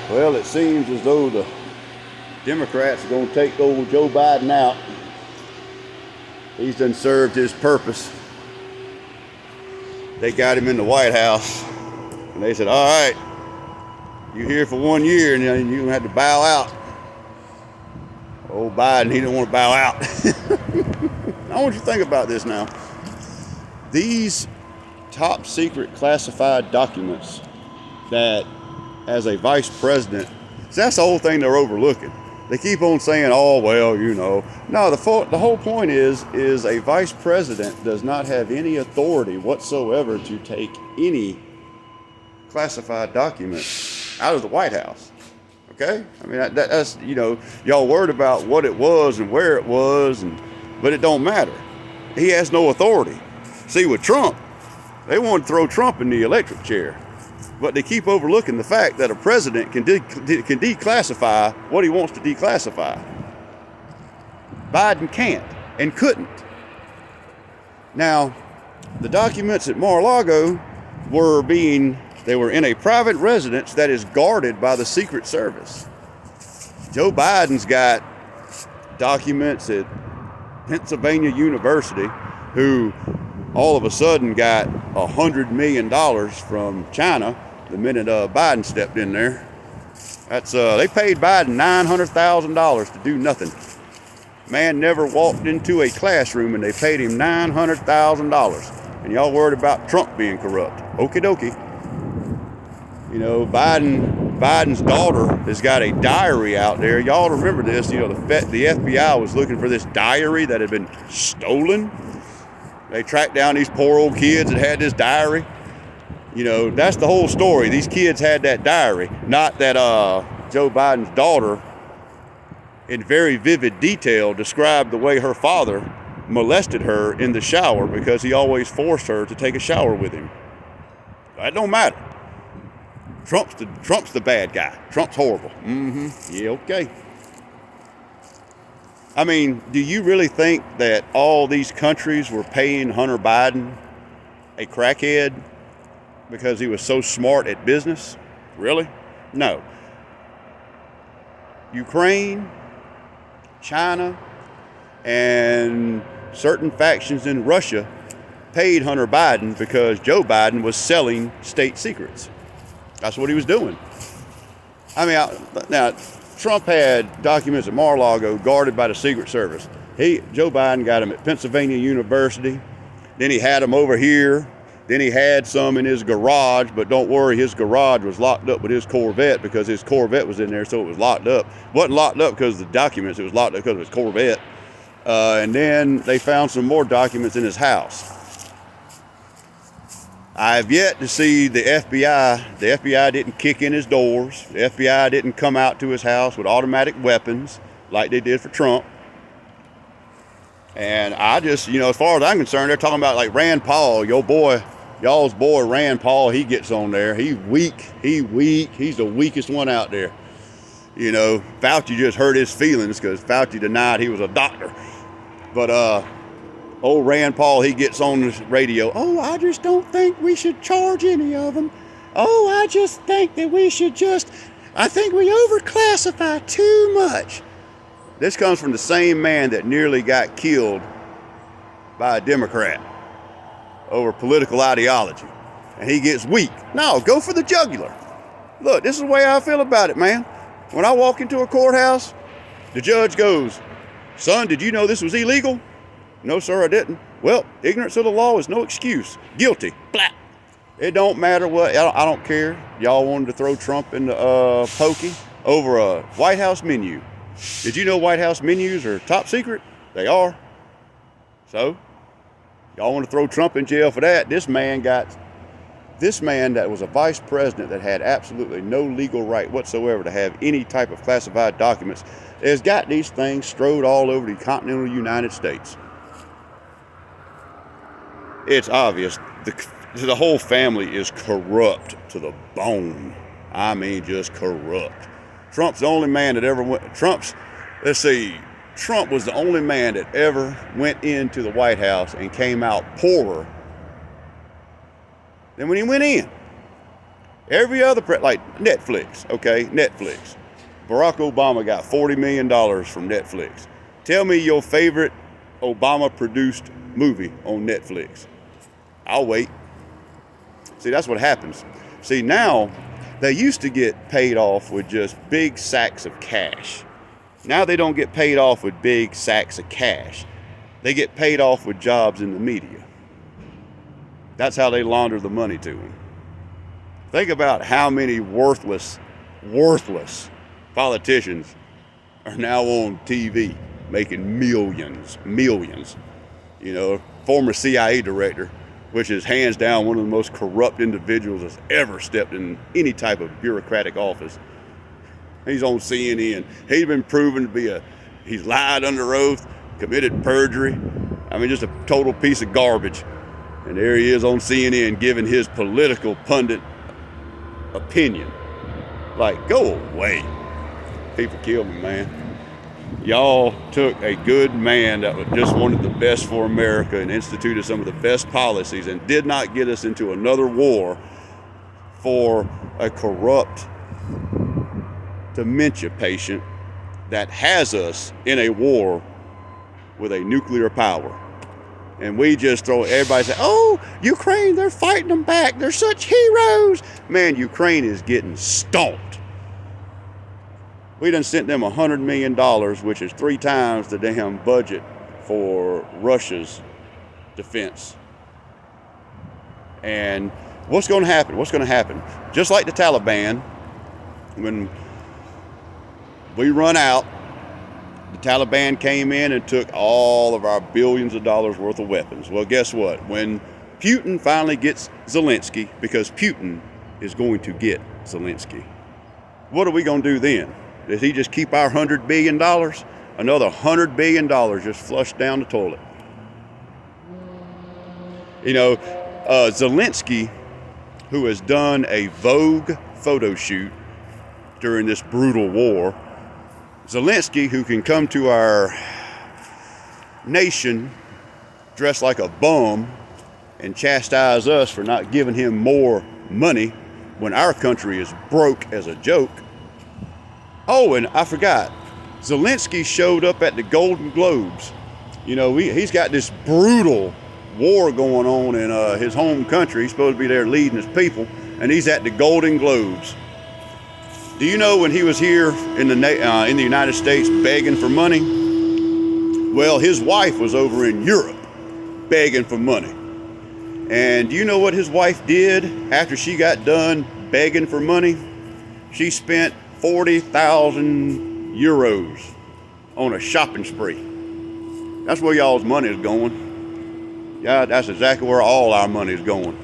Well, it seems as though the Democrats are going to take old Joe Biden out. He's done served his purpose. They got him in the White House, and they said, all right, you're here for 1 year, and then you have to bow out. Old Biden, he didn't want to bow out. I want you to think about this now. These top secret classified documents that, as a vice president, that's the whole thing they're overlooking. They keep on saying, oh, well, you know. No, the whole point is a vice president does not have any authority whatsoever to take any classified documents out of the White House. Okay? I mean, that's, you know, y'all worried about what it was and where it was, but it don't matter. He has no authority. See, with Trump, they want to throw Trump in the electric chair. But they keep overlooking the fact that a president can declassify what he wants to declassify. Biden can't and couldn't. Now, the documents at Mar-a-Lago they were in a private residence that is guarded by the Secret Service. Joe Biden's got documents at Pennsylvania University, who all of a sudden got $100 million from China the minute Biden stepped in there. That's they paid Biden $900,000 to do nothing. Man never walked into a classroom and they paid him $900,000. And y'all worried about Trump being corrupt. Okie dokie. You know, Biden's daughter has got a diary out there. Y'all remember this? You know, the FBI was looking for this diary that had been stolen. They tracked down these poor old kids that had this diary. You know, that's the whole story. These kids had that diary. Not that Joe Biden's daughter, in very vivid detail, described the way her father molested her in the shower because he always forced her to take a shower with him. That don't matter. Trump's the bad guy. Trump's horrible. Yeah, okay. I mean, do you really think that all these countries were paying Hunter Biden, a crackhead, because he was so smart at business? Really? No. Ukraine, China, and certain factions in Russia paid Hunter Biden because Joe Biden was selling state secrets. That's what he was doing. I mean, now, Trump had documents at Mar-a-Lago guarded by the Secret Service. Joe Biden got them at Pennsylvania University. Then he had them over here. Then he had some in his garage, but don't worry, his garage was locked up with his Corvette because his Corvette was in there, so it was locked up. It wasn't locked up because of the documents, it was locked up because of his Corvette. And then they found some more documents in his house. I've yet to see the FBI. The FBI didn't kick in his doors. The FBI didn't come out to his house with automatic weapons like they did for Trump. And I just, you know, as far as I'm concerned, they're talking about like Rand Paul, y'all's boy Rand Paul, he gets on there. He's weak. He's the weakest one out there. You know, Fauci just hurt his feelings because Fauci denied he was a doctor. But old Rand Paul, he gets on the radio. Oh, I just don't think we should charge any of them. Oh, I just think that I think we overclassify too much. This comes from the same man that nearly got killed by a Democrat over political ideology. And he gets weak. No, go for the jugular. Look, this is the way I feel about it, man. When I walk into a courthouse, the judge goes, son, did you know this was illegal? No, sir, I didn't. Well, ignorance of the law is no excuse. Guilty. Blah. It don't matter what. I don't care. Y'all wanted to throw Trump in the pokey over a White House menu. Did you know White House menus are top secret? They are. So, y'all want to throw Trump in jail for that? This man that was a vice president that had absolutely no legal right whatsoever to have any type of classified documents has got these things strode all over the continental United States. It's obvious. The whole family is corrupt to the bone. I mean, just corrupt. Trump's the only man that ever went. Trump was the only man that ever went into the White House and came out poorer than when he went in. Every other, like Netflix, okay, Netflix. Barack Obama got $40 million from Netflix. Tell me your favorite Obama-produced movie on Netflix. I'll wait. See, that's what happens. See, now, they used to get paid off with just big sacks of cash. Now they don't get paid off with big sacks of cash. They get paid off with jobs in the media. That's how they launder the money to them. Think about how many worthless politicians are now on TV making millions. You know, former CIA director, which is hands down one of the most corrupt individuals that's ever stepped in any type of bureaucratic office. He's on CNN. He's been proven to be he's lied under oath, committed perjury. I mean, just a total piece of garbage. And there he is on CNN giving his political pundit opinion. Like, go away. People kill me, man. Y'all took a good man that just wanted the best for America and instituted some of the best policies and did not get us into another war for a corrupt dementia patient that has us in a war with a nuclear power. And we just throw, everybody say, oh, Ukraine, they're fighting them back. They're such heroes. Man, Ukraine is getting stomped. We done sent them $100 million, which is 3 times the damn budget for Russia's defense. And what's going to happen? What's going to happen? Just like the Taliban, when we run out, the Taliban came in and took all of our billions of dollars worth of weapons. Well, guess what? When Putin finally gets Zelensky, because Putin is going to get Zelensky, what are we going to do then? Does he just keep our $100 billion? Another $100 billion just flushed down the toilet. You know, Zelensky, who has done a Vogue photo shoot during this brutal war, Zelensky, who can come to our nation dressed like a bum and chastise us for not giving him more money when our country is broke as a joke. Oh, and I forgot, Zelensky showed up at the Golden Globes. You know, he's got this brutal war going on in his home country. He's supposed to be there leading his people, and he's at the Golden Globes. Do you know when he was here in the United States begging for money? Well, his wife was over in Europe begging for money. And do you know what his wife did after she got done begging for money? She spent 40,000 euros on a shopping spree. That's where y'all's money is going. Yeah, that's exactly where all our money is going.